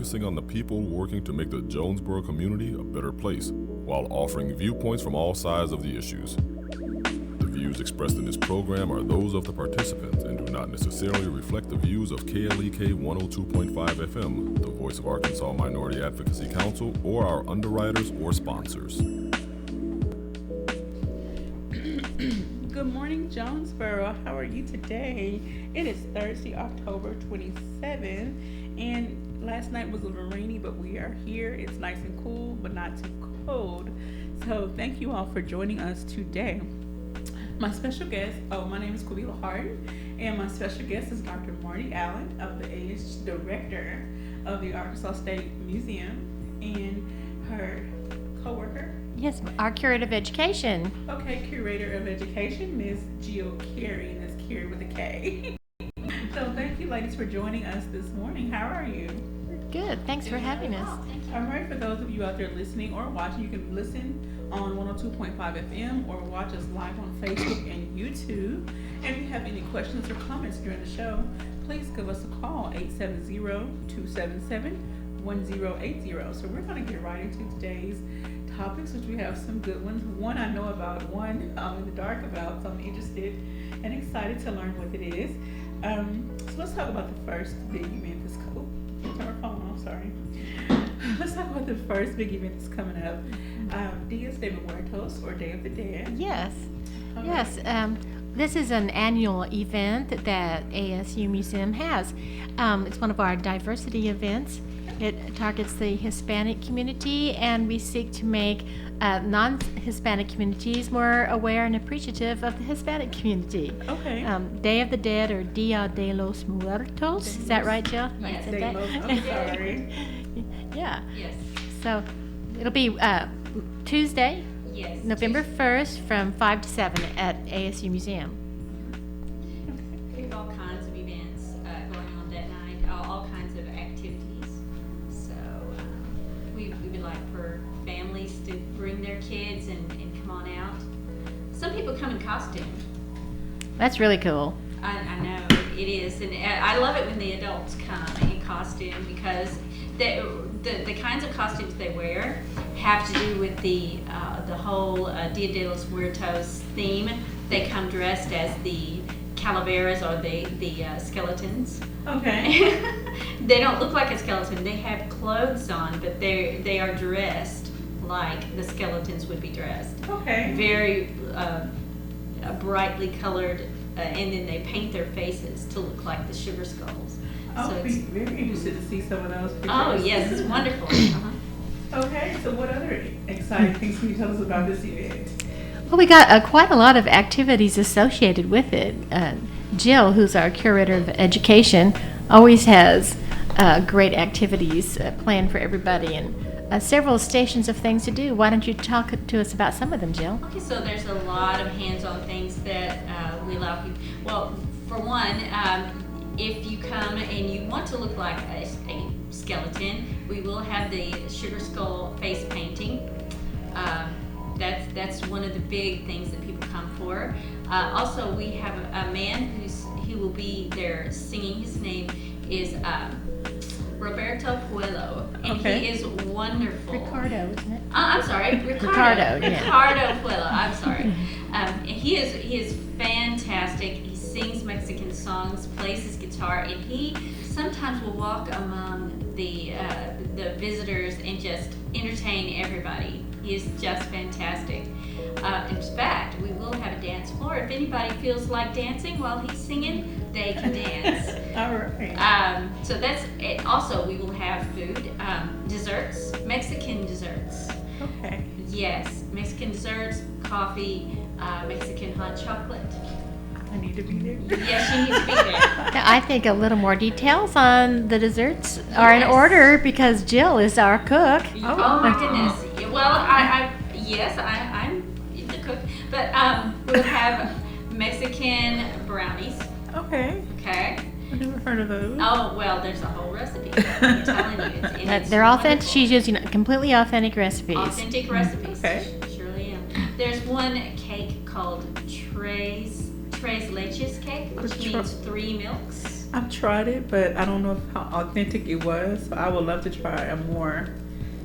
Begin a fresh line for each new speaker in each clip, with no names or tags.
focusing on the people working to make the Jonesboro community a better place, while offering viewpoints from all sides of the issues. The views expressed in this program are those of the participants and do not necessarily reflect the views of KLEK 102.5 FM, the voice of Arkansas Minority Advocacy Council, or our underwriters or sponsors.
Good morning, Jonesboro. How are you today? It is Thursday, October 27th, and last night was a little rainy, but we are here. It's nice and cool, but not too cold. So thank you all for joining us today. My special guest, my name is Quabila Harden, and my special guest is Dr. Marti Allen, of the AS Director of the Arkansas State Museum, and her co-worker.
Yes, our Curator of Education.
Okay, Curator of Education, Ms. Jill Carey, and that's Carey with a K. So thank you, ladies, for joining us this morning. How are you?
Good. Thanks for having us.
All right, for those of you out there listening or watching, you can listen on 102.5 FM or watch us live on Facebook and YouTube. And if you have any questions or comments during the show, please give us a call, 870-277-1080. So we're going to get right into today's topics, which we have some good ones. One I know about, one I'm in the dark about, so I'm interested and excited to learn what it is. So let's talk about the first big event that's coming. Turn our phone on, sorry. Let's talk about the first big event that's coming up. Dias de Muertos, or Day of the Dead.
Yes.
Okay.
Yes. This is an annual event that ASU Museum has. It's one of our diversity events. It targets the Hispanic community, and we seek to make non-Hispanic communities more aware and appreciative of the Hispanic community.
Okay.
Day of the Dead, or Dia de los Muertos. Is that right, Jill?
Yes,
Said that?
I'm sorry.
Yeah.
Yes.
So it'll be Tuesday,
Yes.
November 1st from 5 to 7 at ASU Museum.
We have all kinds of events going on that night, all kinds of activities. So we would like for families to bring their kids and come on out. Some people come in costume.
That's really cool.
I know it is, and I love it when the adults come in costume, because the kinds of costumes they wear have to do with the whole Dia de los Muertos theme. They come dressed as the calaveras, or the skeletons.
Okay.
They don't look like a skeleton. They have clothes on, but they are dressed like the skeletons would be dressed.
Okay.
Very brightly colored, and then they paint their faces to look like the sugar skulls.
I'll
So
be
it's,
very interested to see some of those pictures.
oh yes, it's wonderful. Uh-huh.
Okay, so what other exciting things can you tell us about this event?
Well, we got quite a lot of activities associated with it. Jill, who's our Curator of Education, always has great activities planned for everybody, and several stations of things to do. Why don't you talk to us about some of them, Jill?
Okay, so there's a lot of hands-on things that we allow people. Well, for one, if you come and you want to look like a skeleton, we will have the sugar skull face painting. That's one of the big things that people come for. Also, we have a man who will be there singing. His name is Roberto Puello, and
Okay.
he is wonderful.
Ricardo, isn't it?
I'm sorry,
Ricardo, yeah.
Ricardo Puello. I'm sorry. And he is fantastic. He sings Mexican songs, plays his guitar, and he sometimes will walk among the visitors and just entertain everybody. He is just fantastic. In fact, we will have a dance floor. If anybody feels like dancing while he's singing, they can dance.
All right.
So that's it. Also, we will have food, desserts, Mexican desserts.
Okay.
Yes, Mexican desserts, coffee, Mexican hot chocolate.
I need to be there.
Yes, you need to be there.
Now, I think a little more details on the desserts are in
Yes.
order, because Jill is our cook.
Oh my goodness. Well, I'm the cook, but we'll have Mexican brownies.
Okay.
Okay.
I've never heard of those.
Oh well, there's a whole recipe. I'm telling you, it's
They're authentic.
wonderful.
She's using completely authentic recipes.
Authentic recipes.
Okay.
Surely am. There's one cake called Tres Leches cake, which means 3 milks.
I've tried it, but I don't know how authentic it was. So I would love to try a more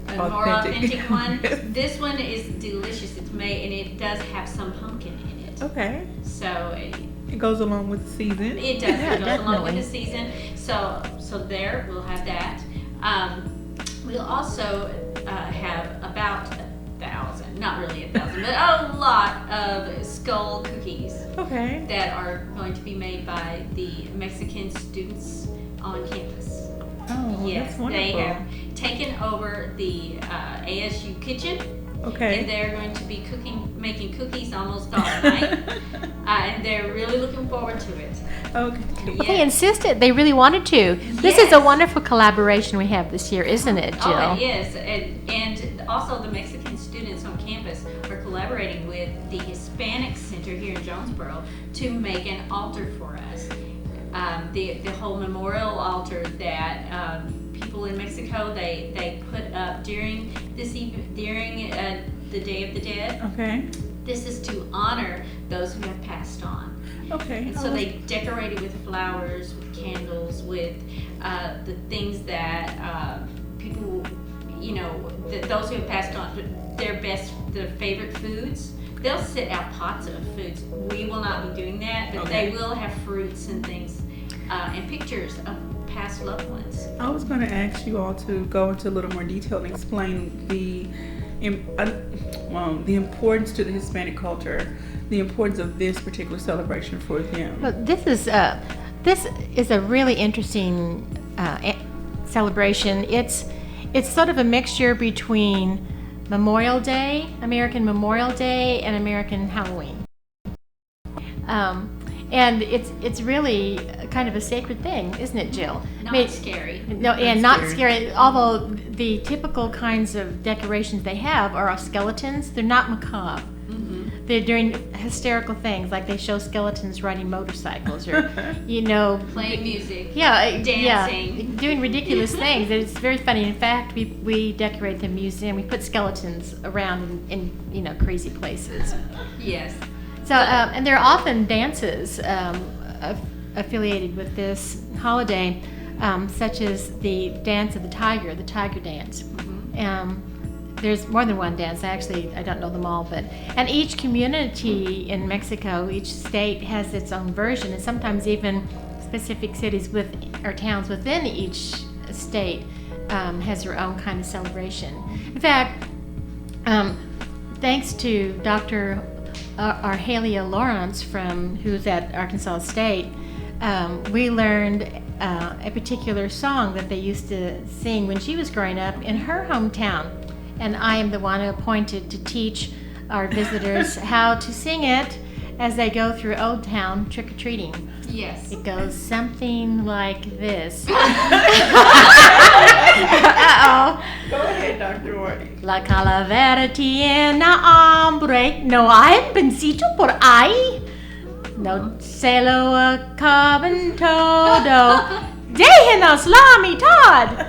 A more authentic one. This one is delicious. It's made, and it does have some pumpkin in it.
Okay.
So
It goes along with the season.
it does.
Yeah,
It goes along with
definitely.
the season. So there we'll have that. We'll also have about 1,000, not really 1,000, but a lot of skull cookies
Okay.
that are going to be made by the Mexican students on campus.
Oh,
Yes,
that's wonderful.
they have taken over the ASU kitchen, and
Okay.
they're going to be making cookies almost all night, and they're really looking forward to it.
Okay.
Well,
Yes.
they insisted. They really wanted to. This is a
Yes.
wonderful collaboration we have this year, isn't it, Jill?
Oh, it is, and also the Mexican students on campus are collaborating with the Hispanic Center here in Jonesboro to make an altar for us. The whole memorial altar that people in Mexico they put up during during the Day of the Dead.
Okay.
This is to honor those who have passed on.
Okay.
And so they decorate it with flowers, with candles, with the things that people, those who have passed on, their favorite foods. They'll sit out pots of foods. We will not be doing that, but
Okay.
they will have fruits and things and pictures of past loved ones.
I was going to ask you all to go into a little more detail and explain the importance to the Hispanic culture, the importance of this particular celebration for them.
Well, this is a really interesting celebration. It's sort of a mixture between Memorial Day, American Memorial Day, and American Halloween. And it's really kind of a sacred thing, isn't it, Jill?
Not scary.
No, and not scary. Although the typical kinds of decorations they have are skeletons. They're not macabre.
Mm-hmm.
They're doing hysterical things, like they show skeletons riding motorcycles, or
Playing music.
dancing, doing ridiculous things. It's very funny. In fact, we decorate the museum. We put skeletons around in crazy places.
Yes.
So, and there are often dances affiliated with this holiday, such as the dance of the tiger dance. There's more than one dance. I don't know them all, and each community in Mexico, each state has its own version, and sometimes even specific cities or towns within each state has their own kind of celebration. In fact, thanks to Dr. Argelia Lawrence, who's at Arkansas State, we learned a particular song that they used to sing when she was growing up in her hometown. And I am the one appointed to teach our visitors how to sing it as they go through Old Town trick-or-treating.
Yes.
It goes something like this. Uh-oh.
Go ahead, Dr. Marti.
La calavera tiene hambre, no hay pancito por ahí. No se lo acaban todo. Déjenos la mitad.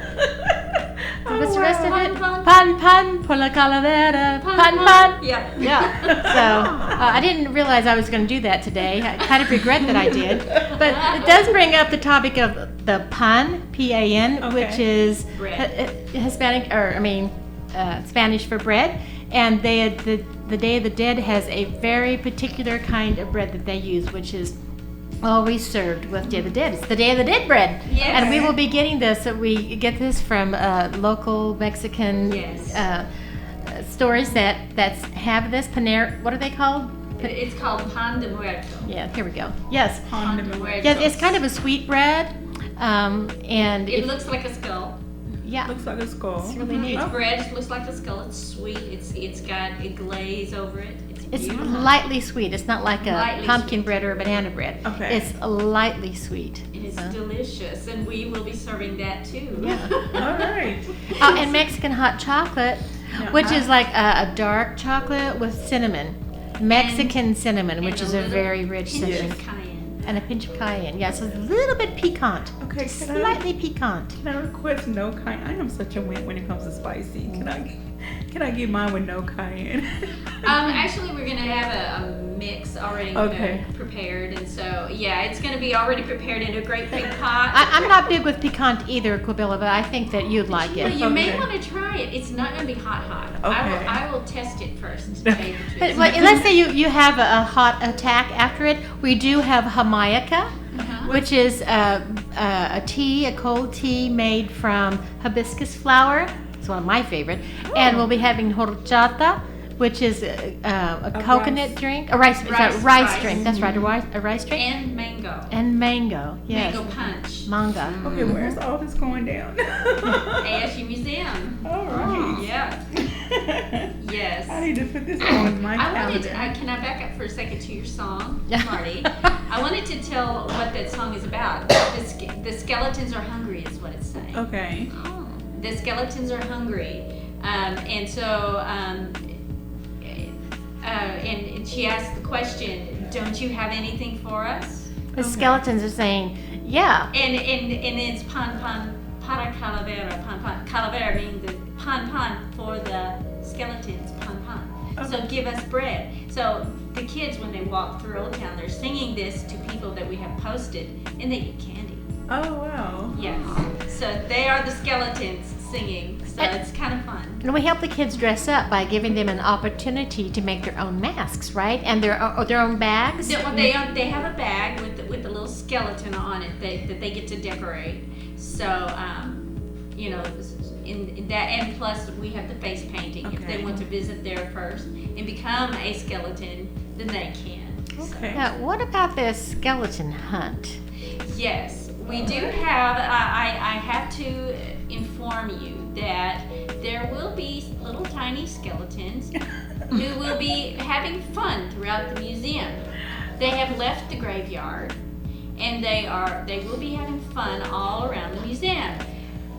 What's the rest of it? Pan, pan, por la calavera. Pan, pan.
Yeah.
Yeah. So I didn't realize I was going to do that today. I kind of regret that I did. But it does bring up the topic of the pan, P-A-N,
Okay.
which is
Bread.
Spanish for bread. And the Day of the Dead has a very particular kind of bread that they use, which is always served with Day of the Dead. It's the Day of the Dead bread.
Yes.
And we will be getting this. We get this from local Mexican
Yes.
stores that have this Panera. What are they called?
It's called pan de muerto.
Yeah, here we go. Yes.
Pan de muerto.
Yes, it's kind of a sweet bread, and
It looks like a skull.
yeah,
Looks like a skull.
it's really neat.
It's bread. It looks like a skull. It's sweet. It's got a glaze over it.
It's
beautiful.
lightly sweet. It's not like a
Lightly
pumpkin
sweet.
bread or a banana bread.
Okay.
It's lightly sweet.
It is
So-
delicious, and we will be serving that too.
All right.
And Mexican hot chocolate,
Yeah.
which is like a dark chocolate with cinnamon. Mexican cinnamon, which
And
is a
little
very rich
pinch
cinnamon.
of cayenne.
And a pinch of cayenne. Yeah, so it's a little bit piquant.
Okay,
Slightly piquant.
can I request no cayenne? I am such a wimp when it comes to spicy. Can I get mine with no cayenne?
Actually, we're gonna have a mix already
Okay.
prepared, and so yeah, it's gonna be already prepared in a great big pot.
I'm not big with piquant either, Quabilla, but I think that you'd like
Well,
it.
you may
Okay.
want to try it. It's not going to be hot.
Okay.
I will test it first to tell you the
But
truth.
like, let's say you have a hot attack after it. We do have Jamaica, which is a tea, a cold tea made from hibiscus flower. It's one of my favorite. And we'll be having horchata, which is a coconut
rice.
drink, a rice
Rice.
drink. That's right, a rice drink.
And mango.
And mango, yes.
Mango punch.
Manga.
Okay, where's all this going down?
ASU Museum.
All right.
Yeah. Yes.
I need to put this on my calendar.
Can I back up for a second to your song, Marty? I wanted to tell what that song is about. The skeletons are hungry is what it's saying.
Okay.
The skeletons are hungry. And so, and she asked the question, don't you have anything for us?
The skeletons are saying, yeah.
And it's pan para calavera. Calavera meaning the pan for the skeletons. Pan. So give us bread. So the kids, when they walk through Old Town, they're singing this to people that we have posted, and they get candy.
Oh, wow.
Yes. So they are the skeletons singing. So it's kind of fun.
And we help the kids dress up by giving them an opportunity to make their own masks, right? And their own bags.
They have a bag with a little skeleton on it that they get to decorate. So in that, and plus we have the face painting. If they
Okay.
want to visit there first and become a skeleton, then they can.
Okay.
Now, what about the skeleton hunt?
Yes, we do have. I have to inform you that there will be little tiny skeletons who will be having fun throughout the museum. They have left the graveyard, and they will be having fun all around the museum.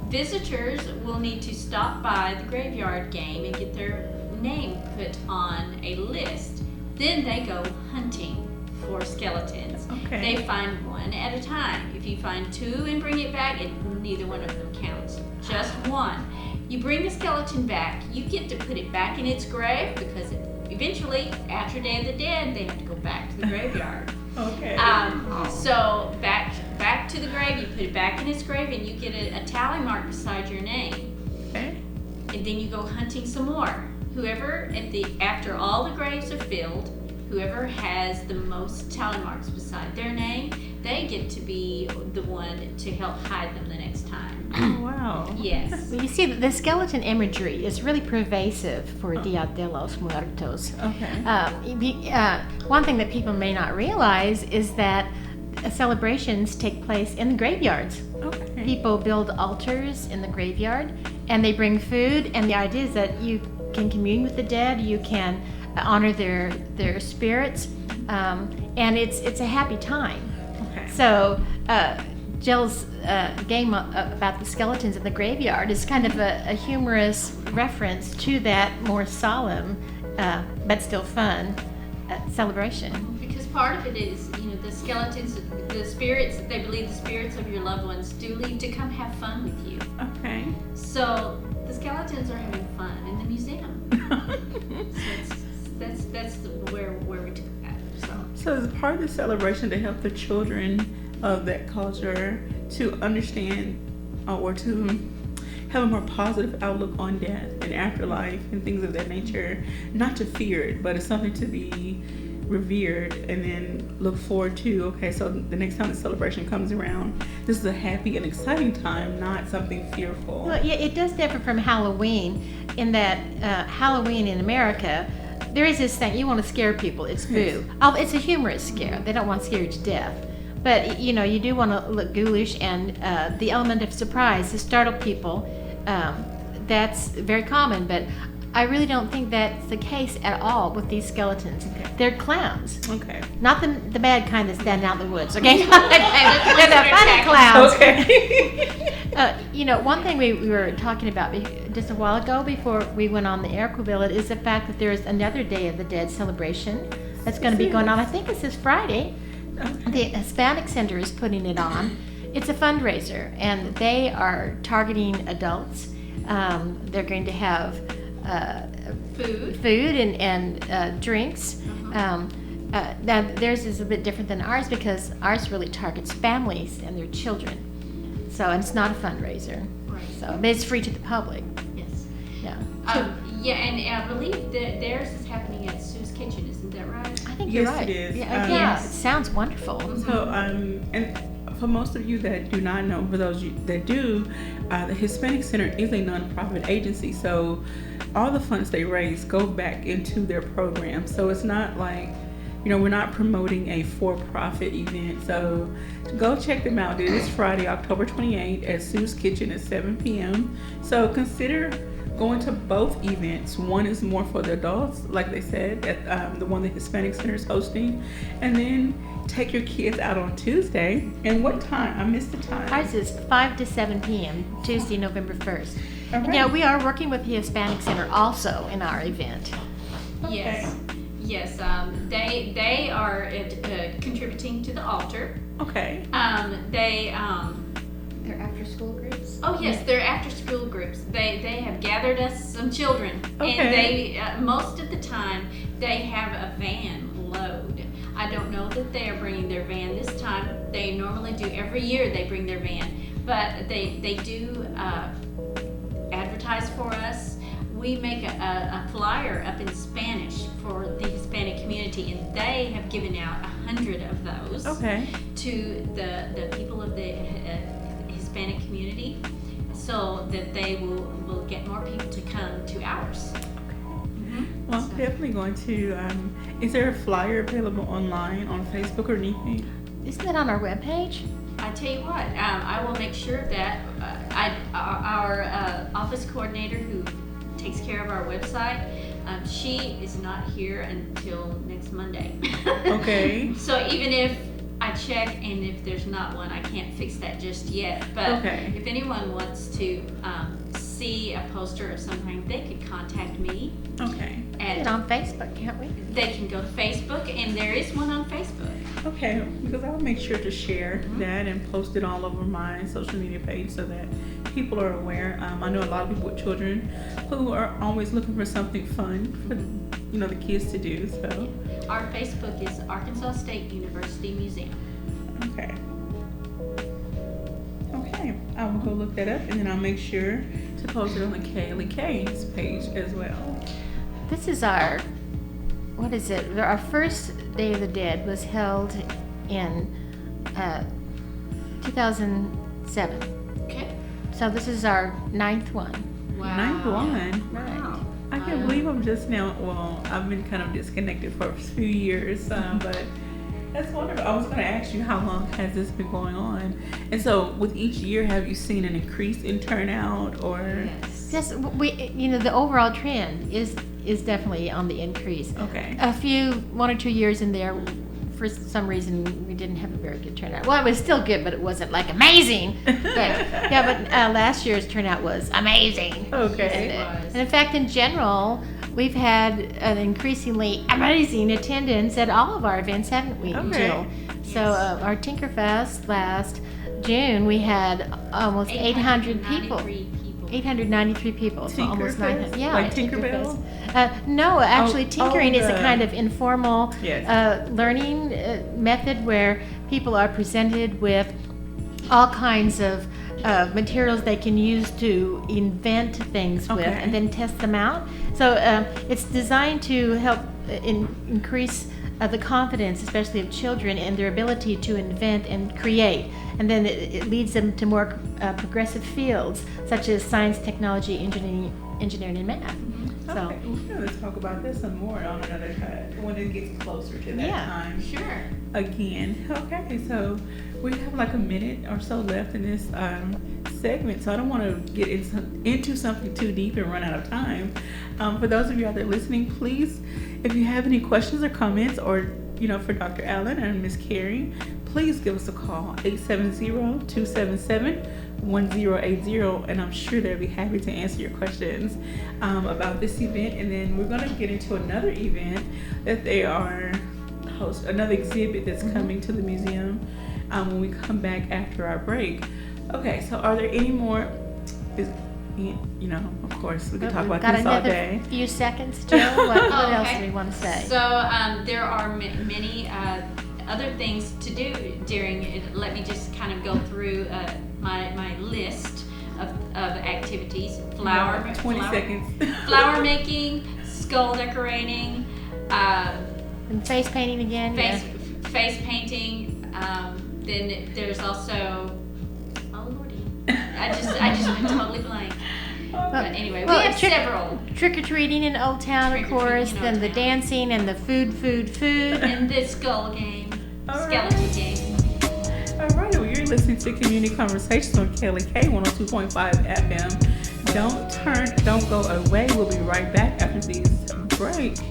Visitors will need to stop by the graveyard game and get their name put on a list. Then they go hunting for skeletons.
Okay.
They find one at a time. If you find two and bring it back, neither one of them counts. Just one. You bring the skeleton back, you get to put it back in its grave because eventually, after Day of the Dead, they have to go back to the graveyard.
Okay.
So back to the grave, you put it back in its grave, and you get a tally mark beside your name.
Okay.
And then you go hunting some more. Whoever after all the graves are filled, whoever has the most tally marks beside their name, they get to be the one to help hide them the next time.
Oh, wow.
Yes.
You see, the skeleton imagery is really pervasive for Dia de los Muertos.
Okay.
One thing that people may not realize is that celebrations take place in the graveyards.
Okay.
People build altars in the graveyard, and they bring food, and the idea is that you can commune with the dead, you can honor their spirits, and it's a happy time.
Okay.
So Jill's game about the skeletons in the graveyard is kind of a humorous reference to that more solemn but still fun celebration.
Because part of it is, the skeletons, the spirits, they believe the spirits of your loved ones do leave to come have fun with you.
Okay.
So the skeletons are having fun in the museum. So that's where we took that.
So as part of the celebration to help the children of that culture to understand or to have a more positive outlook on death and afterlife and things of that nature, not to fear it, but it's something to be revered and then look forward to. Okay, so the next time the celebration comes around, this is a happy and exciting time, not something fearful.
Well, yeah, it does differ from Halloween in that Halloween in America, there is this thing, you want to scare people, it's boo. Oh, it's a humorous scare. They don't want to scare you to death. But, you do want to look ghoulish, and the element of surprise to startle people, that's very common. But I really don't think that's the case at all with these skeletons. They're clowns.
Okay.
Not the bad kind that stand out in the woods, okay? They're the funny clowns.
Okay.
One thing we were talking about just a while ago before we went on the air, Quabilla, is the fact that there's another Day of the Dead celebration that's going to be going on. I think it's this Friday. The Hispanic Center is putting it on, It's a fundraiser, and they are targeting adults. They're going to have food and drinks. Now theirs is a bit different than ours because ours really targets families and their children. So, and it's not a fundraiser.
Right.
So, but it's free to the public.
Yes.
Yeah.
Yeah, and I believe that theirs is happening at Sue's Kitchen, isn't that right?
I think you're
Yes,
right.
it is.
Yeah,
Yes.
it sounds wonderful.
So, and for most of you that do not know, for those that do, the Hispanic Center is a nonprofit agency. So, all the funds they raise go back into their program. So, it's not like, we're not promoting a for-profit event. So, go check them out. It is Friday, October 28th at Sue's Kitchen at 7 p.m. So, consider going to both events. One is more for the adults, like they said, at the one the Hispanic Center is hosting, and then take your kids out on Tuesday. And what time? I missed the time.
Ours is 5 to 7 p.m. Tuesday, November 1st.
All right.
Yeah, we are working with the Hispanic Center also in our event.
Yes. Yes. They are contributing to the altar.
Okay.
They're after school groups?
Oh yes, they're after school groups. They have gathered us some children,
Okay.
and they most of the time they have a van load. I don't know that they are bringing their van this time. They normally do every year. They bring their van, but they do advertise for us. We make a flyer up in Spanish for the Hispanic community, and they have given out 100 of those
Okay.
to the people of the Hispanic community, so that they will get more people to come to ours.
Well, I'm definitely going to. Is there a flyer available online on Facebook or anything?
Isn't that on our webpage?
I tell you what, I will make sure that our office coordinator who takes care of our website, she is not here until next Monday.
Okay.
So even if I check and if there's not one, I can't fix that just yet. But
Okay.
if anyone wants to see a poster or something, they could contact me.
Okay.
And
And
on Facebook, can't we?
they can go to Facebook, and there is one on Facebook.
Okay, because I'll make sure to share that and post it all over my social media page so that people are aware. I know a lot of people with children who are always looking for something fun for the kids to do. So
Our Facebook is Arkansas State University Museum.
okay, I will go look that up and then I'll make sure to post it on the KLEK's page as well.
This is our, what is it? Our first Day of the Dead was held in 2007.
Okay.
So this is our 9th one.
Wow.
9-1.
Right.
I can't believe I'm just now. Well, I've been kind of disconnected for a few years, but that's wonderful. I was going to ask you, how long has this been going on? And so, with each year, have you seen an increase in turnout, or?
Yes.
Yes, the overall trend is definitely on the increase.
Okay.
A few, 1 or 2 years in there, for some reason, we didn't have a very good turnout. Well, it was still good, but it wasn't like amazing. But last year's turnout was amazing.
Okay.
And in fact, in general, we've had an increasingly amazing attendance at all of our events, haven't we,
Okay.
Jill? So our Tinkerfest last June, we had almost 800 people. 893 people, so almost
Tinkerfest?
900. Yeah,
Like
Tinkerfest.
Tinkerbell?
No, actually, tinkering is a
the-
kind of informal
Yes.
learning method where people are presented with all kinds of materials they can use to invent things with
Okay.
and then test them out. So it's designed to help increase the confidence, especially of children, and their ability to invent and create. And then it leads them to more progressive fields such as science, technology, engineering, and math. So,
Okay, we're going to talk about this some more on another time when it gets closer to that
Yeah.
time.
Sure.
Again. Okay, so we have like a minute or so left in this segment, so I don't want to get into something too deep and run out of time. For those of you out there listening, please, if you have any questions or comments, or for Dr. Allen and Miss Carey, please give us a call, 870-277-1080, and I'm sure they'll be happy to answer your questions about this event. And then we're going to get into another event that they are another exhibit that's coming to the museum when we come back after our break. Okay, so are there any more? Of course, we can talk about this all day.
Got another few seconds, Jill. What else do we want to say?
So there are many other things to do during it. Let me just kind of go through my list of activities.
20 seconds.
Flower making, skull decorating,
and face painting again.
Face painting. Then there's also, oh lordy, I just went totally blank. But anyway, we have several.
Trick-or-treating in Old Town, of course, then the dancing and the food.
And the skull game, skeleton game.
All right, well, you're listening to Community Conversations on KLK 102.5 FM. Don't go away. We'll be right back after these breaks.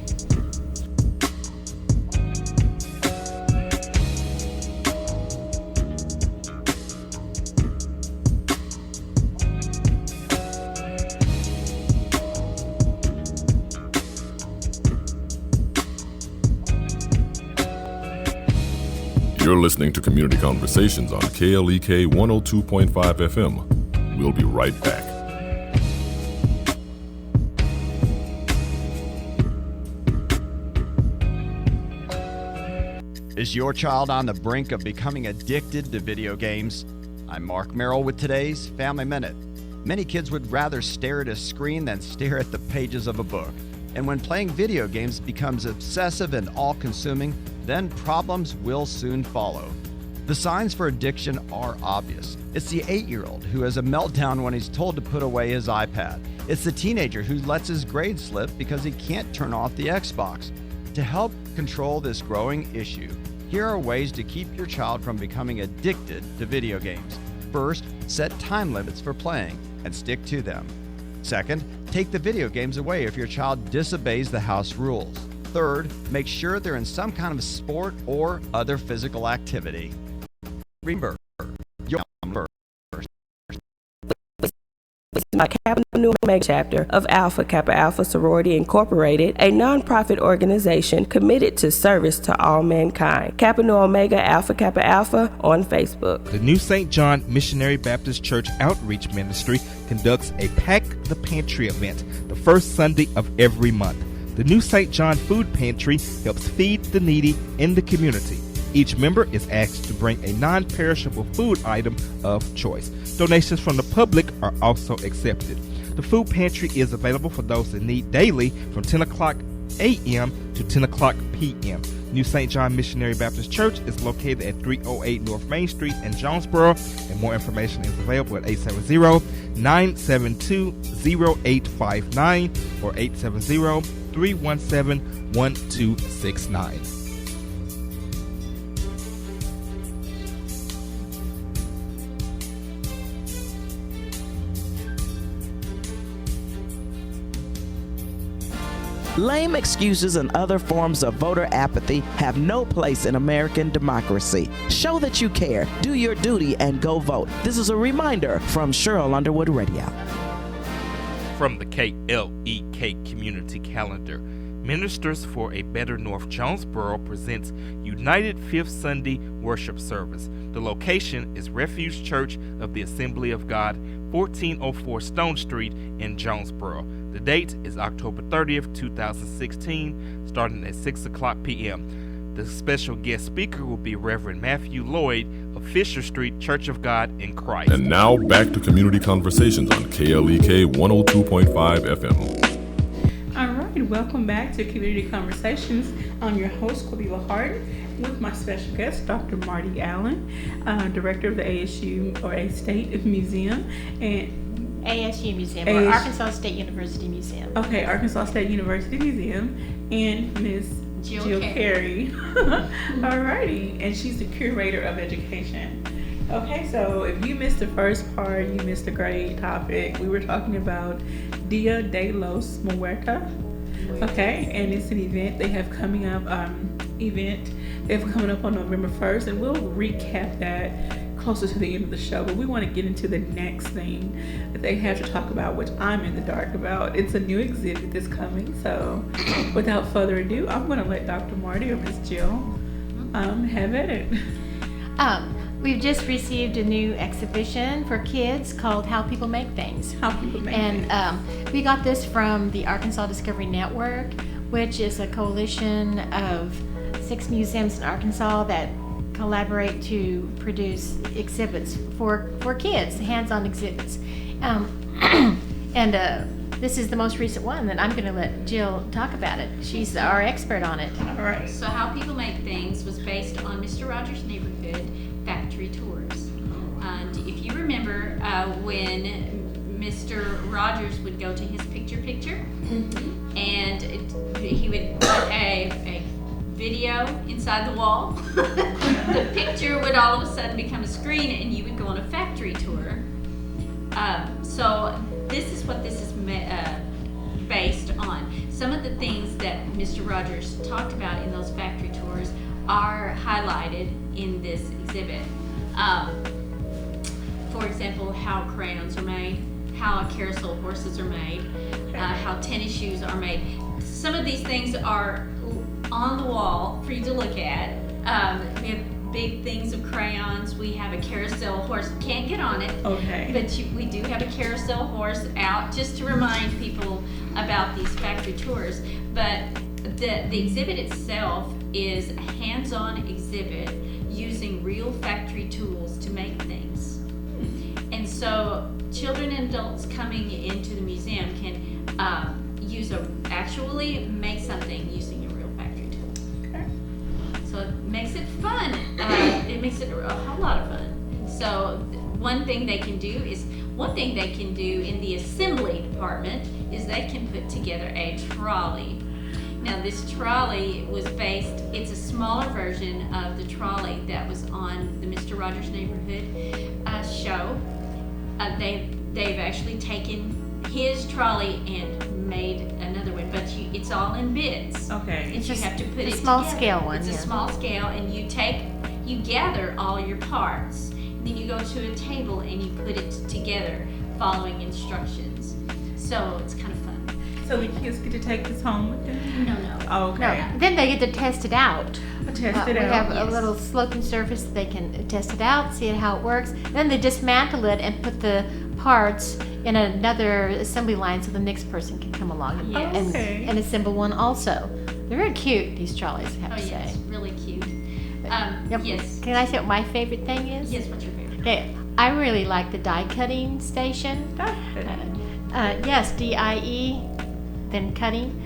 You're listening to Community Conversations on KLEK 102.5 FM. We'll be right back.
Is your child on the brink of becoming addicted to video games? I'm Mark Merrill with today's Family Minute. Many kids would rather stare at a screen than stare at the pages of a book. And when playing video games becomes obsessive and all-consuming, then problems will soon follow. The signs for addiction are obvious. It's the 8-year-old who has a meltdown when he's told to put away his iPad. It's the teenager who lets his grades slip because he can't turn off the Xbox. To help control this growing issue, here are ways to keep your child from becoming addicted to video games. First, set time limits for playing and stick to them. Second, take the video games away if your child disobeys the house rules. Third, make sure they're in some kind of sport or other physical activity. Remember,
My Kappa Nu Omega chapter of Alpha Kappa Alpha Sorority Incorporated, a nonprofit organization committed to service to all mankind. Kappa Nu Omega Alpha Kappa Alpha on Facebook.
The New St. John Missionary Baptist Church Outreach Ministry conducts a Pack the Pantry event the first Sunday of every month. The New St. John Food Pantry helps feed the needy in the community. Each member is asked to bring a non-perishable food item of choice. Donations from the public are also accepted. The food pantry is available for those in need daily from 10 o'clock a.m. to 10 o'clock p.m. New St. John Missionary Baptist Church is located at 308 North Main Street in Jonesboro, and more information is available at 870-972-0859 or 870-317-1269.
Lame excuses and other forms of voter apathy have no place in American democracy. Show that you care, do your duty, and go vote. This is a reminder from Cheryl Underwood Radio.
From the KLEK Community Calendar, Ministers for a Better North Jonesboro presents United Fifth Sunday Worship Service. The location is Refuge Church of the Assembly of God, 1404 Stone Street in Jonesboro. The date is October 30th, 2016, starting at 6 o'clock p.m. The special guest speaker will be Reverend Matthew Lloyd of Fisher Street Church of God in Christ.
And now back to Community Conversations on KLEK 102.5 FM.
All right, welcome back to Community Conversations. I'm your host, Cordelia Hart, with my special guest, Dr. Marti Allen, Director of the ASU, or A State Museum, and
ASU Museum, or Arkansas State University Museum.
Okay, Arkansas State University Museum, and Miss Jill Carey. Alrighty, and she's the Curator of Education. Okay, so if you missed the first part, you missed a great topic. We were talking about Dia de los Muertos. Okay, and it's an event they have coming up. They have coming up on November 1st, and we'll recap that closer to the end of the show. But we want to get into the next thing that they have to talk about, which I'm in the dark about. It's a new exhibit that's coming. So, without further ado, I'm going to let Dr. Marti or Miss Jill have at it.
We've just received a new exhibition for kids called How People Make Things.
How people make
And
things.
we got this from the Arkansas Discovery Network, which is a coalition of 6 museums in Arkansas that collaborate to produce exhibits for kids, hands-on exhibits. This is the most recent one, and I'm going to let Jill talk about it. She's our expert on it.
All right.
So How People Make Things was based on Mr. Rogers' Neighborhood factory tours. And if you remember when Mr. Rogers would go to his picture, and he would put a video inside the wall, the picture would all of a sudden become a screen and you would go on a factory tour. So this is what this is based on. Some of the things that Mr. Rogers talked about in those factory tours are highlighted in this exhibit. For example, how crayons are made, how carousel horses are made, how tennis shoes are made. Some of these things are on the wall for you to look at. We have big things of crayons. We have a carousel horse. Can't get on it.
Okay.
But we do have a carousel horse out just to remind people about these factory tours. But the exhibit itself is a hands-on exhibit using real factory tools to make things. And so children and adults coming into the museum can actually make something using a real factory tool.
Okay.
So it makes it fun. It makes it a whole lot of fun. So one thing they can do in the assembly department is they can put together a trolley. Now this trolley was it's a smaller version of the trolley that was on the Mr. Rogers Neighborhood show. They've actually taken his trolley and made another one, but it's all in bits.
Okay.
And you have to put it
a small
together.
scale one.
It's a small scale, and you gather all your parts. Then you go to a table and you put it together, following instructions. So it's kind of fun.
So the kids get to take this home with them?
No.
Okay.
No, then they get to test it out.
Test it
We
out.
have a little sloping surface. They can test it out, see how it works. Then they dismantle it and put the parts in another assembly line so the next person can come along and,
Okay.
and assemble one also. They're very cute, these trolleys, I have to
yes,
say.
really cute.
Yep.
Yes.
Can I say what my favorite thing is?
Yes, what's your favorite?
Okay, I really like the die cutting station. Yes, DIE, then cutting.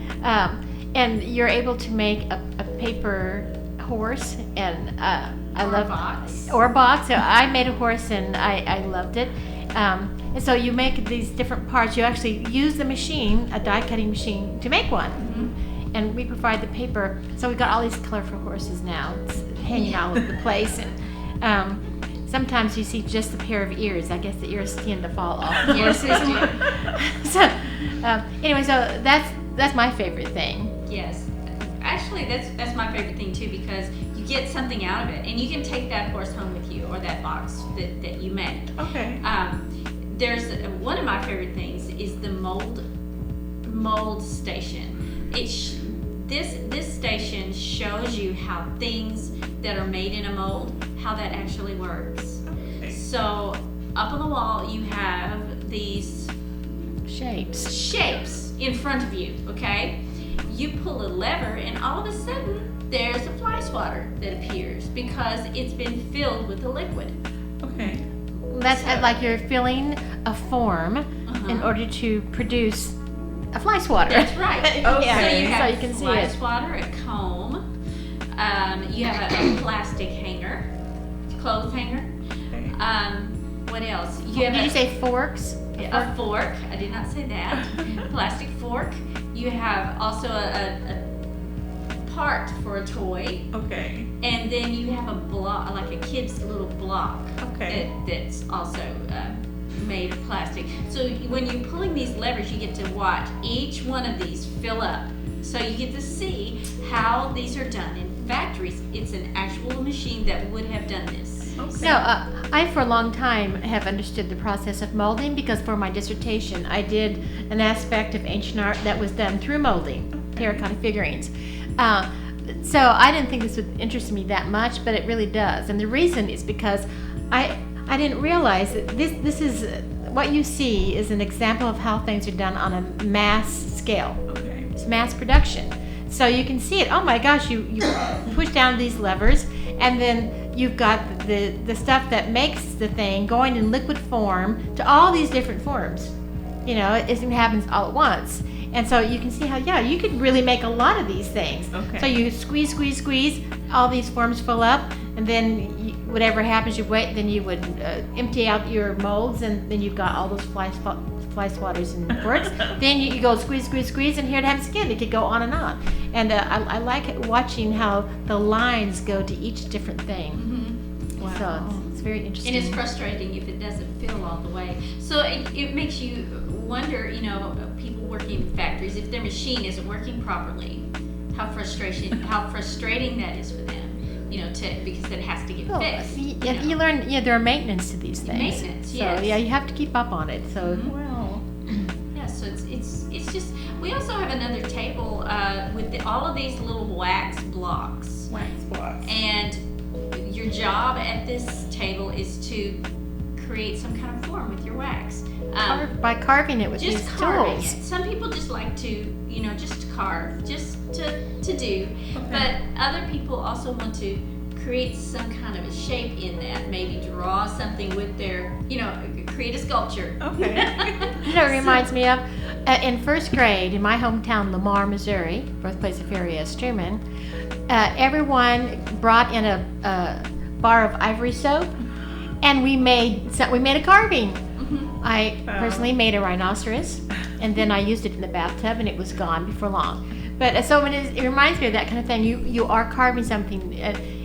And you're able to make a paper horse, and I love
box.
or a box. So I made a horse, and I loved it. And so you make these different parts. You actually use the machine, a die cutting machine, to make one.
Mm-hmm.
And we provide the paper. So we've got all these colorful horses now. It's hanging all over the place. And sometimes you see just a pair of ears. I guess the ears tend to fall off the
Yes,
horses.
they do.
So anyway, so that's my favorite thing.
Yes. Actually, that's my favorite thing too, because you get something out of it, and you can take that horse home with you, or that box that you made.
Okay.
There's one of my favorite things is the mold station. This station shows you how things that are made in a mold, how that actually works.
Okay.
So up on the wall you have these
Shapes.
in front of you, okay? You pull a lever and all of a sudden there's a fly swatter that appears because it's been filled with a liquid.
Okay.
That's like you're filling a form in order to produce a fly swatter.
That's right.
Okay.
So you have
So you can
a
see
fly
it.
swatter, a comb, you have a plastic hanger, clothes hanger.
Okay.
What else?
Did you say forks?
A fork. I did not say that. Plastic fork. You have also a part for a toy,
Okay.
and then you have a block, like a kid's little block.
Okay.
That's also made of plastic. So when you're pulling these levers, you get to watch each one of these fill up. So you get to see how these are done in factories. It's an actual machine that would have done this.
Okay.
No, I for a long time have understood the process of molding because for my dissertation I did an aspect of ancient art that was done through molding, terracotta figurines. So I didn't think this would interest me that much, but it really does. And the reason is because I didn't realize that this is what you see is an example of how things are done on a mass scale.
Okay.
It's mass production. So you can see it. Oh my gosh, you push down these levers, and then you've got the stuff that makes the thing going in liquid form to all these different forms. You know, it happens all at once. And so you can see how, yeah, you could really make a lot of these things.
Okay.
So you squeeze, all these forms fill up, and then whatever happens, you wait, then you would empty out your molds, and then you've got all those fly swatters and works. Then you go squeeze, and here it happens again. It could go on and on. And I like watching how the lines go to each different thing.
Mm-hmm.
Wow.
So it's very interesting.
And it's frustrating if it doesn't fill all the way. So it makes you wonder, you know, people working in factories, if their machine isn't working properly, how frustrating that is for them, you know, because it has to get fixed.
You learn, there are maintenance to these things.
Maintenance,
so,
yes.
yeah, you have to keep up on it. So,
Wow.
Yeah, so it's just, we also have another table with all of these little wax blocks.
Wax blocks.
And your job at this table is to create some kind of form with your wax.
by carving it with
Just
these
carving
tools.
it. Some people just like to, you know, just carve, just to do.
Okay.
But other people also want to create some kind of a shape in that, maybe draw something with their, you know, create a sculpture.
Okay.
You know, it reminds me of in first grade in my hometown, Lamar, Missouri, birthplace of Harry S. Truman. Everyone brought in a bar of ivory soap, and we made a carving.
Mm-hmm.
I personally made a rhinoceros, and then I used it in the bathtub, and it was gone before long. But so it reminds me of that kind of thing. You are carving something.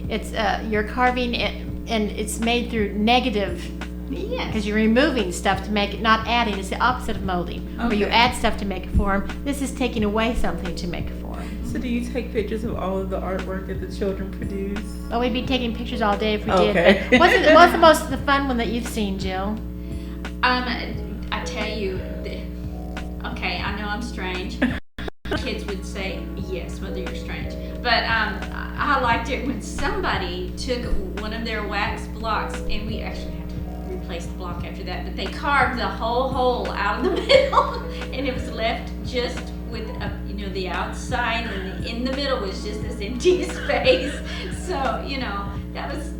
It's you're carving it, and it's made through negative.
Yes.
Because you're removing stuff to make it, not adding. It's the opposite of molding, where you
Okay.
add stuff to make a form. This is taking away something to make a form.
So do you take pictures of all of the artwork that the children produce?
Oh, we'd be taking pictures all day if we
Okay.
did. But what's the fun one that you've seen, Jill?
I tell you, okay, I know I'm strange. Kids would say, yes, Mother, you're strange. But I liked it when somebody took one of their wax blocks, and we actually had to replace the block after that, but they carved the whole hole out of the middle, and it was left just with the outside, and in the middle was just this empty space. So, that was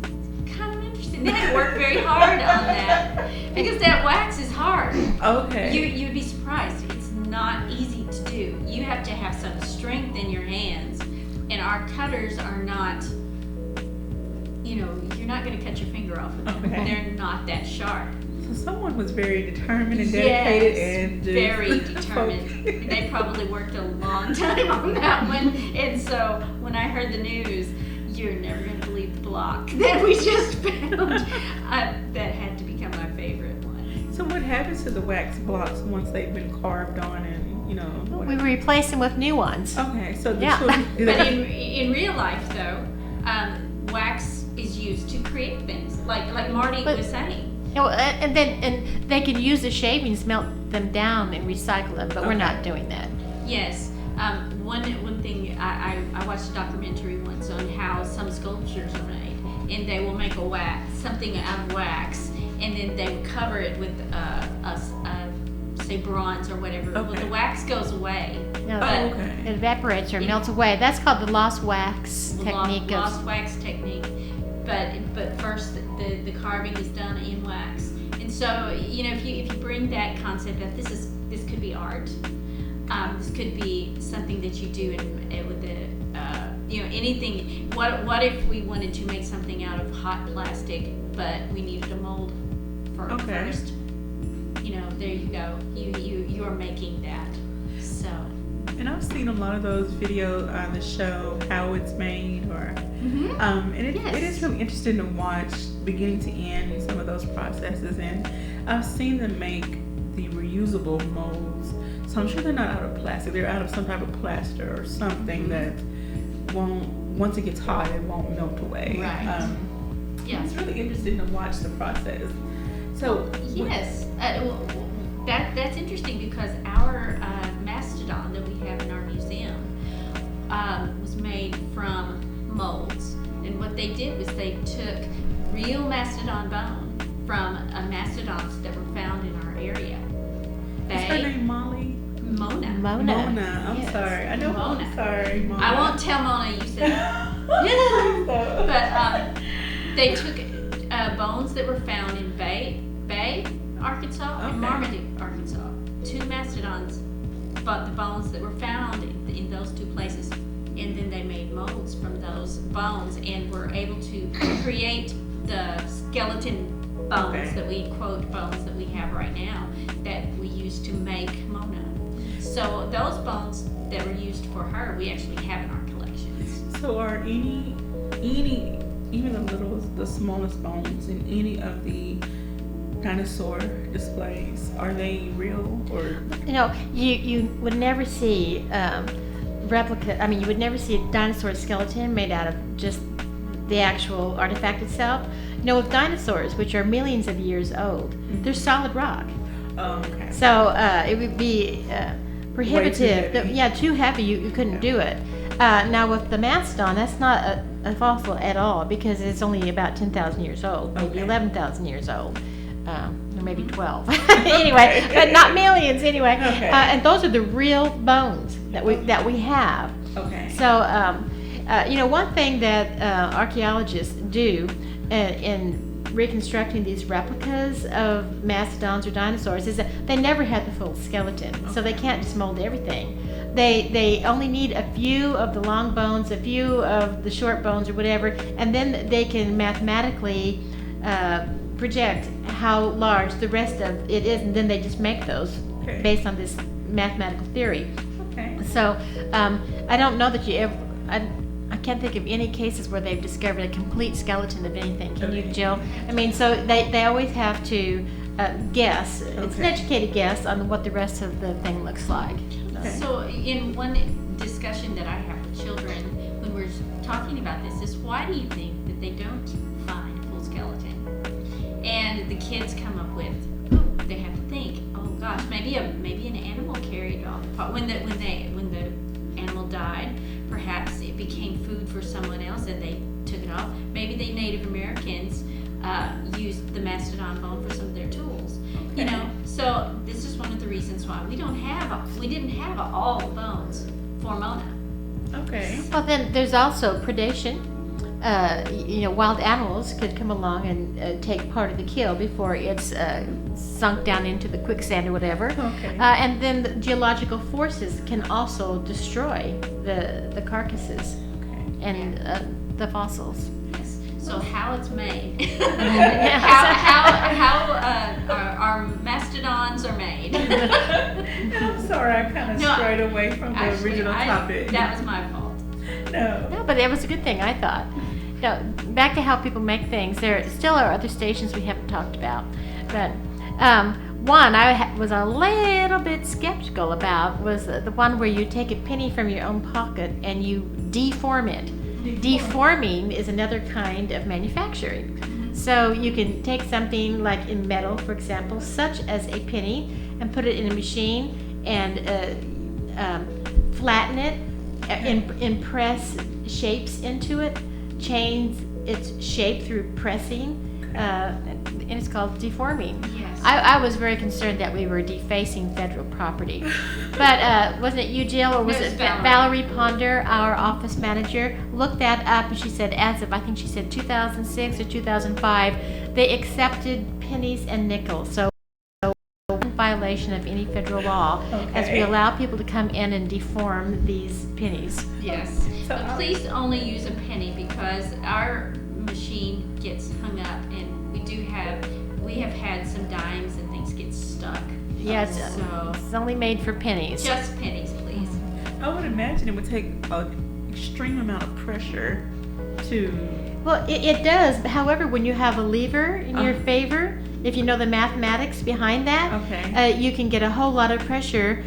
kind of interesting. They had to work very hard on that, because that wax is hard.
Okay.
You'd be surprised. It's not easy to do. You have to have some strength in your hands, and our cutters are not, you're not going to cut your finger off with them.
Okay.
They're not that sharp.
So someone was very determined and dedicated and just
very determined. They probably worked a long time on that one. And so when I heard the news, you're never going to believe the block that we just found. That had to become my favorite one.
So what happens to the wax blocks once they've been carved on and,
We replace them with new ones.
Okay, so the
Yeah.
children,
But in real life, though, wax is used to create things, like Marti was saying.
And they can use the shavings, melt them down, and recycle them. But we're not doing that.
Yes. One thing, I watched a documentary once on how some sculptures are made, and they will make something out of wax, and then they will cover it with say bronze or whatever.
Okay.
Well, the wax goes away.
No,
But
it evaporates or melts away. That's called the lost wax technique.
lost wax technique. But first the carving is done in wax, and so if you bring that concept up, this could be art. This could be something that you do with the anything. What if we wanted to make something out of hot plastic, but we needed a mold first? There you go. You are making that. So.
and I've seen a lot of those videos on the show, How It's Made, or and it is really interesting to watch beginning to end some of those processes. And I've seen them make the reusable molds. So I'm sure they're not out of plastic. They're out of some type of plaster or something that won't, once it gets hot, it won't melt away.
Right.
It's really interesting to watch the process. So
Yes, that's interesting, because our mastodon that we have in our museum was made from molds, and what they did was they took real mastodon bone from mastodons that were found in our area.
Is her name Molly?
Mona.
Mona. I'm
Yes.
sorry. I know.
Mona.
I'm sorry, Mona.
I won't tell Mona you said that. But they took bones that were found in Bay, Arkansas, and
Okay.
Marmaduke, Arkansas. Two mastodons, but the bones that were found in those two places, and then they made molds from those bones and were able to create the skeleton bones
Okay.
that we quote bones that we have right now that we use to make Mona. So those bones that were used for her, we actually have in our collections.
So are any, even the smallest bones in any of the dinosaur displays, are they real or?
You know, you would never see replica. I mean, you would never see a dinosaur skeleton made out of just the actual artifact itself. You know, with dinosaurs, which are millions of years old, they're solid rock.
Oh, okay.
So it would be prohibitive.
heavy.
Yeah, too heavy. You couldn't do it. Now with the mastodon, that's not a fossil at all because it's only about 10,000 years old, maybe
Okay.
11,000 years old. Or maybe 12. Anyway, but not millions anyway.
Okay.
And those are the real bones that we have.
Okay.
So, you know, one thing that archaeologists do in reconstructing these replicas of mastodons or dinosaurs is that they never had the full skeleton, so they can't just mold everything. They only need a few of the long bones, a few of the short bones or whatever, and then they can mathematically project how large the rest of it is, and then they just make those
Okay.
based on this mathematical theory.
Okay.
So I don't know that you ever. I can't think of any cases where they've discovered a complete skeleton of anything. Can you,
Okay.
Jill? I mean, so they always have to guess. It's an
Okay.
educated guess on what the rest of the thing looks like.
Okay.
So in one discussion that I have with children when we're talking about this is why do you think that they don't find a full skeleton? And the kids come up with, they have to think, oh gosh, maybe an animal carried off when the animal died. Perhaps it became food for someone else and they took it off. Maybe the Native Americans used the mastodon bone for some of their tools. You know, so this is one of the reasons why we didn't have all the bones for Mona.
Okay.
Well, then there's also predation. You know, wild animals could come along and take part of the kill before it's sunk down into the quicksand or whatever.
Okay.
And then the geological forces can also destroy the carcasses
Okay.
and the fossils.
Yes. So how it's made,
Yeah.
how our mastodons are made.
I'm sorry, I kind of
No,
strayed away from the
Actually,
original topic.
that was my fault.
No.
No, but that was a good thing, I thought. Now, back to how people make things. There still are other stations we haven't talked about. But one I was a little bit skeptical about was the one where you take a penny from your own pocket and you deform it. Deforming is another kind of manufacturing. So you can take something like in metal, for example, such as a penny, and put it in a machine and flatten it, impress shapes into it, change its shape through pressing, and it's called deforming.
Yes.
I was very concerned that we were defacing federal property. But wasn't it you, Jill, or was
No,
it
it's Valerie.
Valerie Ponder, our office manager, looked that up and she said as of, I think she said 2006 or 2005, they accepted pennies and nickels. So in violation of any federal law as we
Okay.
allow people to come in and deform these pennies.
Yes.
So
But please only use a penny because our machine gets hung up and we have had some dimes and things get stuck.
Yes,
So
it's only made for pennies.
just pennies, please.
I would imagine it would take an extreme amount of pressure to.
Well, it does. However, when you have a lever in your
Uh-huh.
favor, if you know the mathematics behind that,
Okay.
you can get a whole lot of pressure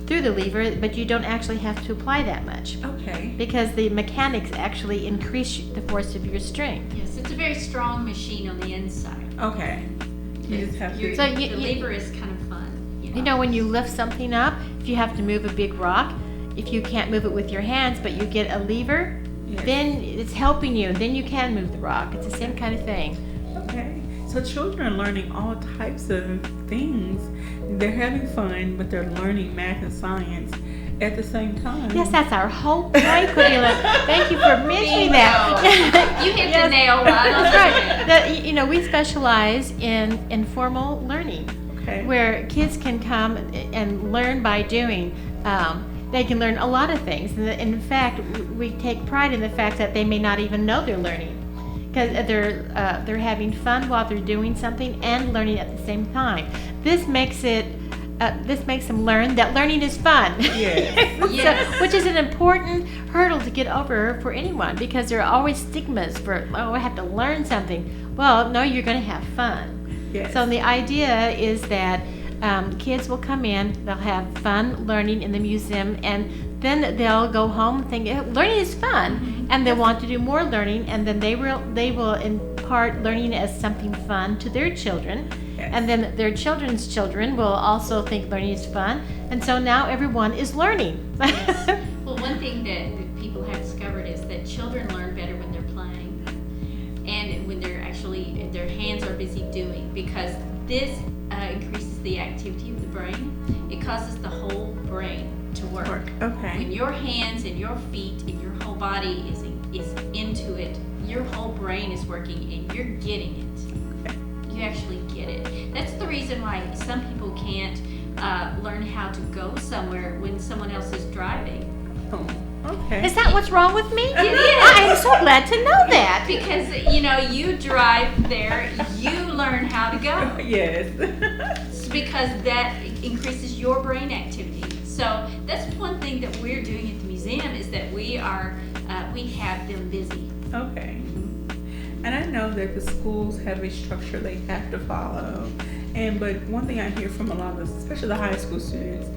through the lever, but you don't actually have to apply that much
Okay.
because the mechanics actually increase the force of your strength.
Yes, it's a very strong machine on the inside.
Okay. You just have to.
So
The
you-
lever is kind of fun.
You know, when you lift something up, if you have to move a big rock, if you can't move it with your hands, but you get a lever, then it's helping you. Then you can move the rock. It's the same kind of thing.
Okay. So children are learning all types of things. They're having fun, but they're learning math and science at the same time.
Yes, that's our whole point, Cordelia. Thank you for mentioning that.
You hit the nail right on the
That's
head.
right. We specialize in informal learning,
Okay.
where kids can come and learn by doing. They can learn a lot of things. In fact, we take pride in the fact that they may not even know they're learning, because they're having fun while they're doing something and learning at the same time. This makes them learn that learning is fun.
Yes.
Yes.
Which is an important hurdle to get over for anyone, because there are always stigmas for, oh, I have to learn something. Well, no, you're going to have fun.
Yes.
So the idea is that kids will come in, they'll have fun learning in the museum, and then they'll go home thinking learning is fun, and they want to do more learning, and then they will impart learning as something fun to their children.
Yes.
And then their children's children will also think learning is fun, and so now everyone is learning.
Well, one thing that people have discovered is that children learn better when they're playing and when their hands are busy doing, because this increases the activity of the brain. It causes the whole brain to work.
Okay.
When your hands and your feet and your whole body is into it, your whole brain is working and you're getting it. You actually get it. That's the reason why some people can't learn how to go somewhere when someone else is driving.
Oh, okay.
Is that what's wrong with me?
It is.
I am so glad to know that.
Because, you drive there, you learn how to go.
Yes.
It's because that increases your brain activity. So that's one thing that we're doing at the museum, is that we have them busy.
Okay. And I know that the schools have a structure they have to follow. But one thing I hear from a lot of, especially the high school students,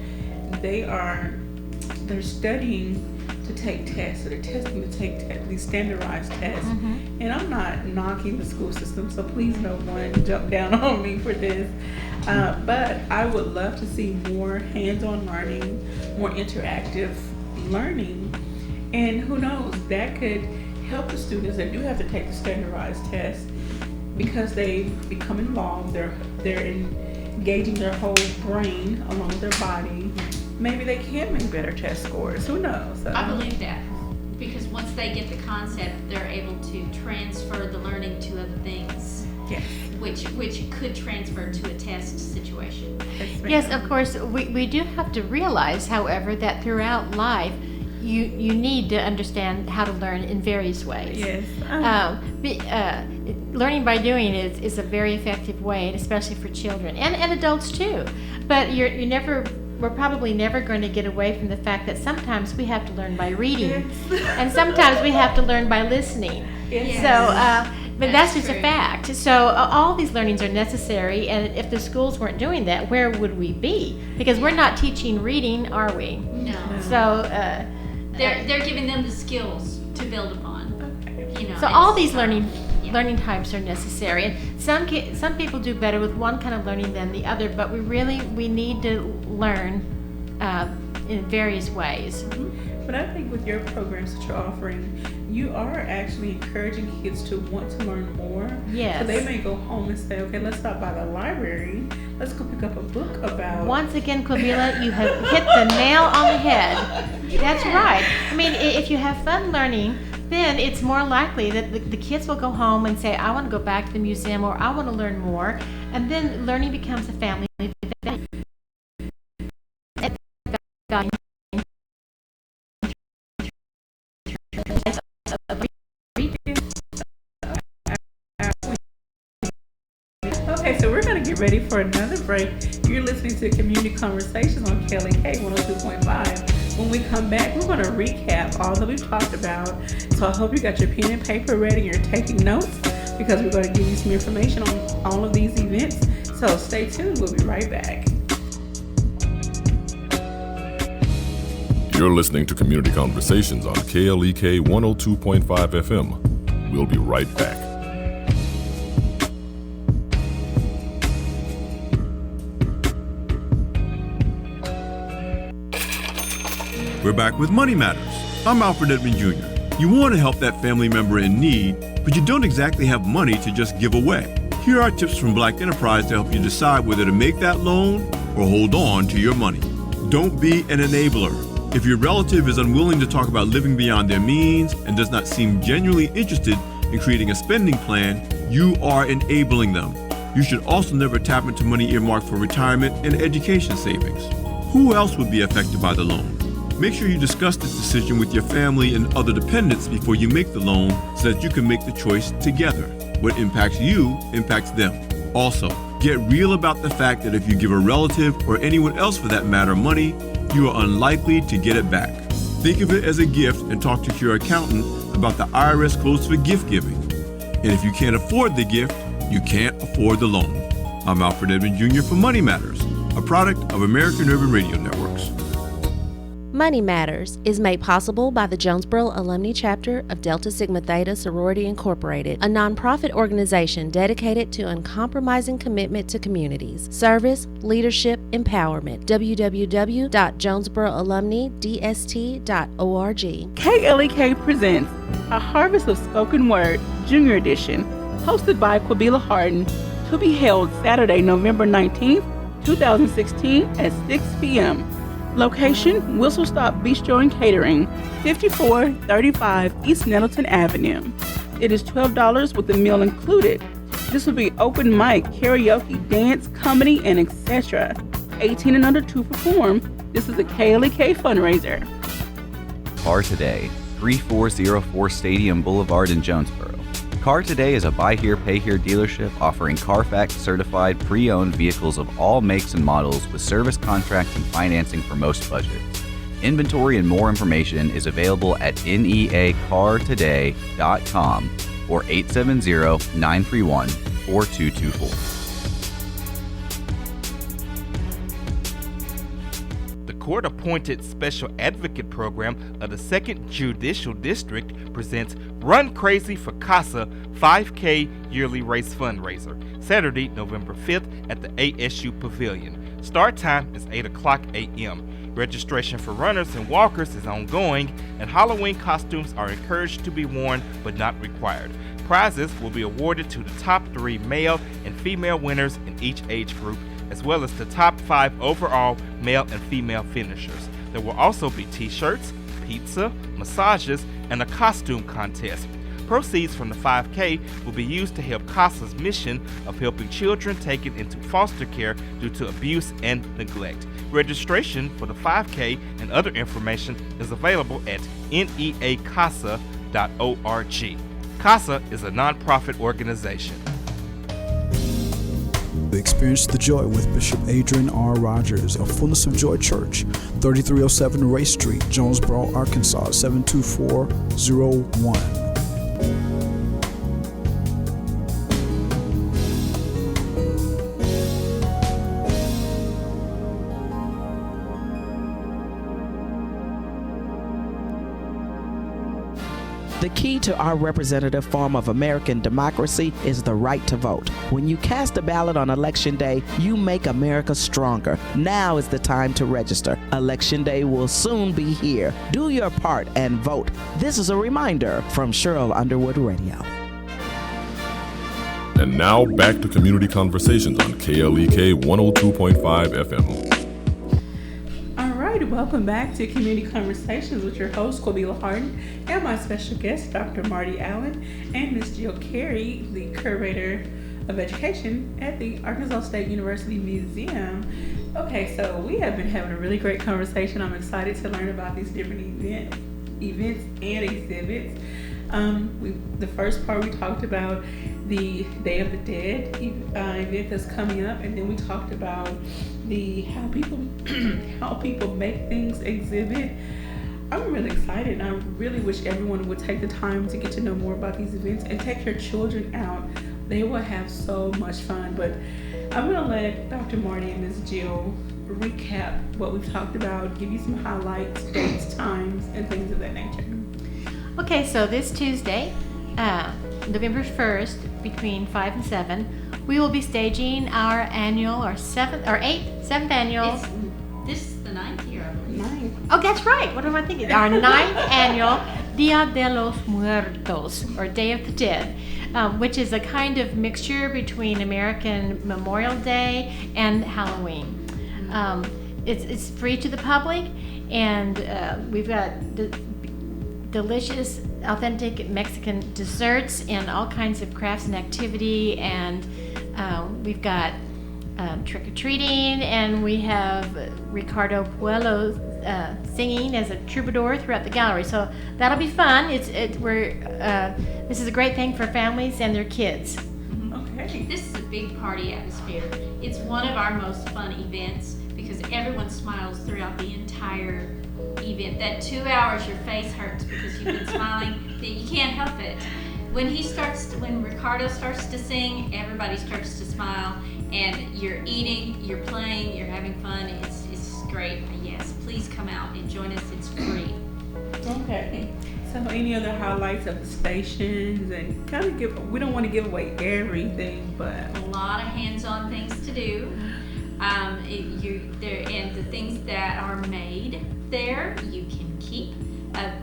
they're studying to take tests, or they're testing to take these standardized tests. And I'm not knocking the school system, so please no one jump down on me for this. But I would love to see more hands-on learning, more interactive learning. And who knows, that could help the students that do have to take the standardized test, because they become involved, they're engaging their whole brain along with their body. Maybe they can make better test scores. Who knows? So,
I believe that, because once they get the concept, they're able to transfer the learning to other things,
yes.
which could transfer to a test situation.
Yes, of course, we do have to realize, however, that throughout life, you need to understand how to learn in various ways.
Yes.
Learning by doing is a very effective way, especially for children and adults too. But we're probably never going to get away from the fact that sometimes we have to learn by reading, and sometimes we have to learn by listening.
Yes.
So, but that's just
true.
a fact. So all these learnings are necessary, and if the schools weren't doing that, where would we be? Because we're not teaching reading, are we?
No.
So.
They're giving them the skills to build upon.
Okay.
So all these
Yeah.
learning types are necessary, and some people do better with one kind of learning than the other. But we need to learn in various ways.
But I think with your programs that you're offering, you are actually encouraging kids to want to learn more.
Yes.
So they may go home and say, okay, let's stop by the library. Let's go pick up a book about.
Once again, Quabila, you have hit the nail on the head. That's right. I mean, if you have fun learning, then it's more likely that the kids will go home and say, I want to go back to the museum, or I want to learn more. And then learning becomes a family value.
Okay, so we're going to get ready for another break. You're listening to Community Conversations on KLEK 102.5. When we come back, we're going to recap all that we've talked about. So I hope you got your pen and paper ready and you're taking notes, because we're going to give you some information on all of these events. So stay tuned. We'll be right back.
You're listening to Community Conversations on KLEK 102.5 FM. We'll be right back.
We're back with Money Matters. I'm Alfred Edmond Jr. You want to help that family member in need, but you don't exactly have money to just give away. Here are tips from Black Enterprise to help you decide whether to make that loan or hold on to your money. Don't be an enabler. If your relative is unwilling to talk about living beyond their means and does not seem genuinely interested in creating a spending plan, you are enabling them. You should also never tap into money earmarked for retirement and education savings. Who else would be affected by the loan? Make sure you discuss this decision with your family and other dependents before you make the loan so that you can make the choice together. What impacts you impacts them. Also, get real about the fact that if you give a relative or anyone else for that matter money, you are unlikely to get it back. Think of it as a gift and talk to your accountant about the IRS codes for gift giving. And if you can't afford the gift, you can't afford the loan. I'm Alfred Edmond Jr. for Money Matters, a product of American Urban Radio Networks.
Money Matters is made possible by the Jonesboro Alumni Chapter of Delta Sigma Theta Sorority Incorporated, a nonprofit organization dedicated to uncompromising commitment to communities, service, leadership, empowerment. www.jonesboroalumnidst.org.
KLEK presents A Harvest of Spoken Word, Junior Edition, hosted by Quabila Harden, to be held Saturday, November 19th, 2016 at 6 p.m. Location, Whistle Stop Bistro and Catering, 5435 East Nettleton Avenue. It is $12 with the meal included. This will be open mic, karaoke, dance, comedy, and etc. 18 and under to perform. This is a KLEK fundraiser.
Car Today, 3404 Stadium Boulevard in Jonesboro. Car Today is a buy here, pay here dealership offering Carfax certified pre-owned vehicles of all makes and models with service contracts and financing for most budgets. Inventory and more information is available at neacartoday.com or 870-931-4224.
The court-appointed Special Advocate Program of the 2nd Judicial District presents Run Crazy for CASA 5K Yearly Race Fundraiser, Saturday, November 5th at the ASU Pavilion. Start time is 8 o'clock a.m. Registration for runners and walkers is ongoing, and Halloween costumes are encouraged to be worn but not required. Prizes will be awarded to the top 3 male and female winners in each age group, as well as the top 5 overall male and female finishers. There will also be t-shirts, pizza, massages, and a costume contest. Proceeds from the 5K will be used to help CASA's mission of helping children taken into foster care due to abuse and neglect. Registration for the 5K and other information is available at neacasa.org. CASA is a nonprofit organization.
Experience the joy with Bishop Adrian R. Rogers of Fullness of Joy Church, 3307 Race Street, Jonesboro, Arkansas, 72401.
The key to our representative form of American democracy is the right to vote. When you cast a ballot on Election Day, you make America stronger. Now is the time to register. Election Day will soon be here. Do your part and vote. This is a reminder from Cheryl Underwood Radio.
And now back to Community Conversations on KLEK 102.5 FM.
Welcome back to Community Conversations with your host, Quabila Harden, and my special guest, Dr. Marti Allen, and Ms. Jill Carey, the Curator of Education at the Arkansas State University Museum. Okay, so we have been having a really great conversation. I'm excited to learn about these different events and exhibits. The first part we talked about the Day of the Dead event that's coming up, and then we talked about how people make things exhibit. I'm really excited, and I really wish everyone would take the time to get to know more about these events and take your children out. They will have so much fun. But I'm going to let Dr. Marti and Ms. Jill recap what we've talked about, give you some highlights, dates, times, and things of that nature.
Okay, so this Tuesday, November 1st, between 5 and 7, we will be staging our annual, or seventh annual.
This is the 9th year, I believe.
9th.
Oh, that's right. What am I thinking? Our 9th annual Dia de los Muertos, or Day of the Dead, which is a kind of mixture between American Memorial Day and Halloween. It's free to the public, and we've got delicious, authentic Mexican desserts and all kinds of crafts and activity, and we've got trick-or-treating, and we have Ricardo Puello singing as a troubadour throughout the gallery. So that'll be fun. This is a great thing for families and their kids.
Okay.
This is a big party atmosphere. It's one of our most fun events because everyone smiles throughout the entire event. That 2 hours your face hurts because you've been smiling, that you can't help it. When Ricardo starts to sing, everybody starts to smile, and you're eating, you're playing, you're having fun. It's great. Yes, please come out and join us. It's free.
Okay. So any other highlights of the stations, and we don't want to give away everything, but
A lot of hands-on things to do. And the things that are made there, you can keep.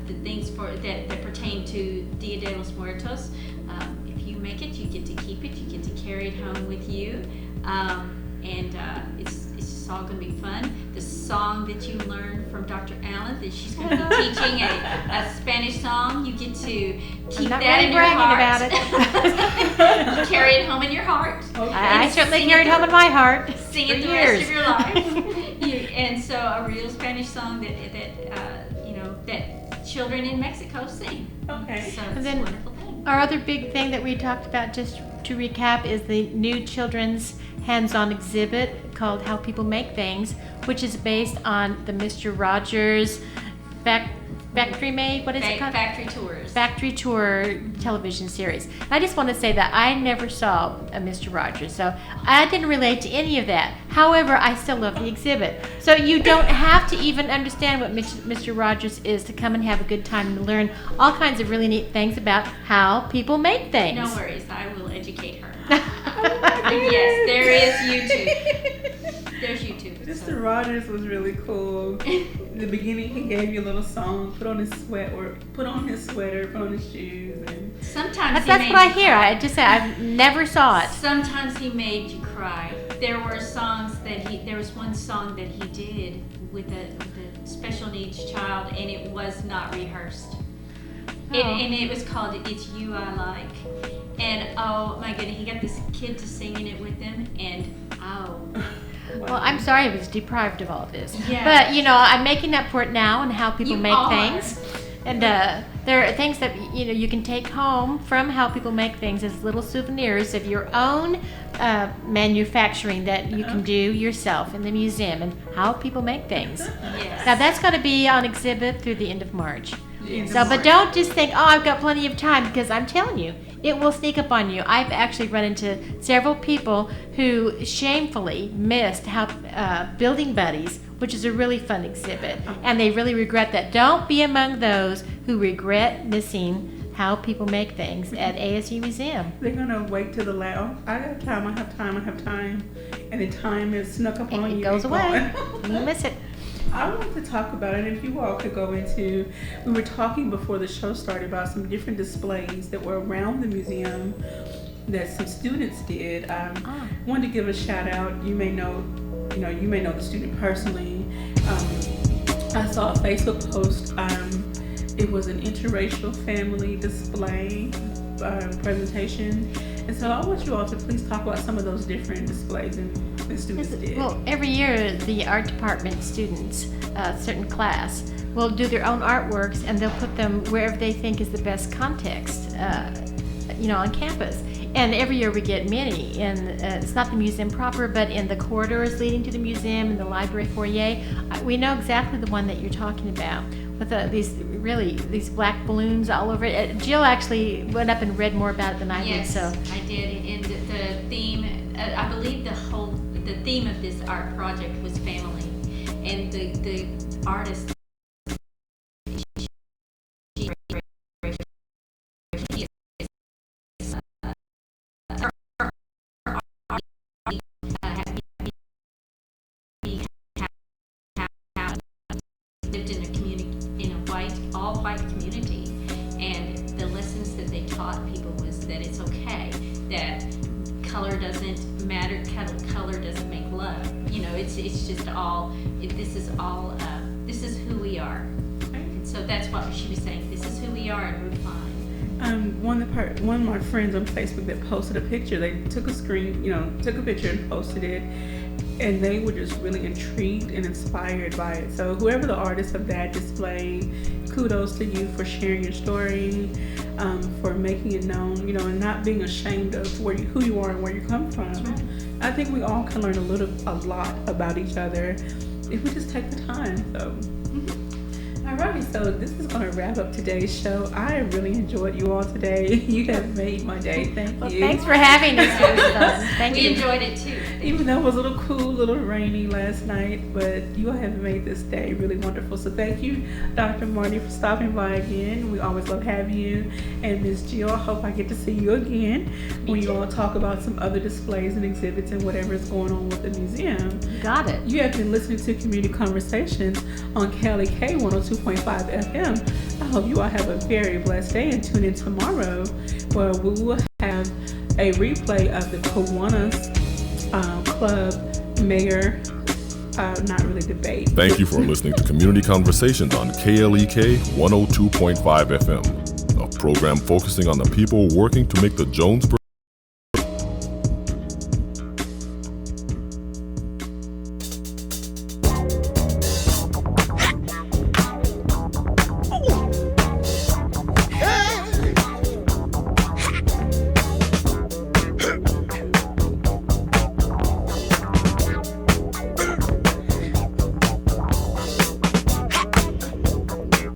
The things that pertain to Dia de los Muertos, if you make it, you get to keep it. You get to carry it home with you, and it's just all going to be fun. The song that you learned from Dr. Allen, that she's going to be teaching a Spanish song, you get to keep that in your heart.
About it.
Carry it home in your heart.
okay.
I certainly carried home in my heart
Sing
for
it the
years.
rest of your life. And so a real Spanish song that children in Mexico sing.
Okay.
So
And
it's a
then
wonderful thing.
our other big thing that we talked about, just to recap, is the new children's hands-on exhibit called How People Make Things, which is based on the Mr. Rogers Factory Made, what is it called?
Factory tours.
Factory Tour television series. I just want to say that I never saw a Mr. Rogers, so I didn't relate to any of that. However, I still love the exhibit. So you don't have to even understand what Mr. Rogers is to come and have a good time and learn all kinds of really neat things about how people make things.
No worries, I will educate her. Yes, there is YouTube. There's YouTube.
Mr. Rogers was really cool. In the beginning, he gave you a little song, put on his sweater, put on his shoes, and
Sometimes
That's what I hear. I just say I never saw it.
Sometimes he made you cry. There were songs there was one song that he did with a special needs child, and it was not rehearsed. And it was called It's You I Like. And oh my goodness, he got this kid to sing in it with him, and oh.
Well, I'm sorry I was deprived of all of this.
Yeah.
But, I'm making up for it now and how people
You
make
are.
things. And there are things that, you can take home from how people make things as little souvenirs of your own manufacturing that you can do yourself in the museum and how people make things.
Yes.
Now, that's going to be on exhibit through the end of March.
Yes.
But don't just think, I've got plenty of time, because I'm telling you, it will sneak up on you. I've actually run into several people who shamefully missed how Building Buddies, which is a really fun exhibit, and they really regret that. Don't be among those who regret missing how people make things at ASU Museum.
they're gonna wait till the last. I have time. And the time is snuck up on you.
It goes
and
away.
gone.
You miss it.
I want to talk about it. If you all could go into, we were talking before the show started about some different displays that were around the museum that some students did. Wanted to give a shout out. You may know the student personally. I saw a Facebook post. It was an interracial family display presentation. And so I want you all to please talk about some of those different displays and the students did.
Well, every year the art department students, a certain class, will do their own artworks, and they'll put them wherever they think is the best context, on campus. And every year we get many, and it's not the museum proper, but in the corridors leading to the museum, in the library foyer. We know exactly the one that you're talking about, with these black balloons all over it. Jill actually went up and read more about it than I did.
Yes,
So
I did. And the theme, I believe the theme of this art project was family, and the artist. Lived in a community, in a all white community, lessons that they taught people was that it's okay, that color doesn't matter, color doesn't make love. You know, it's just all, this is who we are. And so that's what she was saying, this is who we are and we're fine.
One of my friends on Facebook that posted a picture, they took a picture and posted it, and they were just really intrigued and inspired by it. So whoever the artist of that display, kudos to you for sharing your story, for making it known, you know, and not being ashamed of who you are and where you come from. Right. I think we all can learn a lot about each other if we just take the time. So. Alrighty, so this is going to wrap up today's show. I really enjoyed you all today. You have made my day. Thank you.
Thanks for having us. It was fun. Thank you.
We enjoyed it too.
Even though it was a little cool, a little rainy last night, but you all have made this day really wonderful. So thank you, Dr. Marti, for stopping by again. We always love having you. And Ms. Jill, I hope I get to see you again when you all talk about some other displays and exhibits and whatever is going on with the museum.
You got it.
You have been listening to Community Conversations on KLEK 102.5 FM. I hope you all have a very blessed day and tune in tomorrow where we will have a replay of the Kiwanis Club Mayor not really debate.
Thank you for listening to Community Conversations on KLEK 102.5 FM, a program focusing on the people working to make the Jonesboro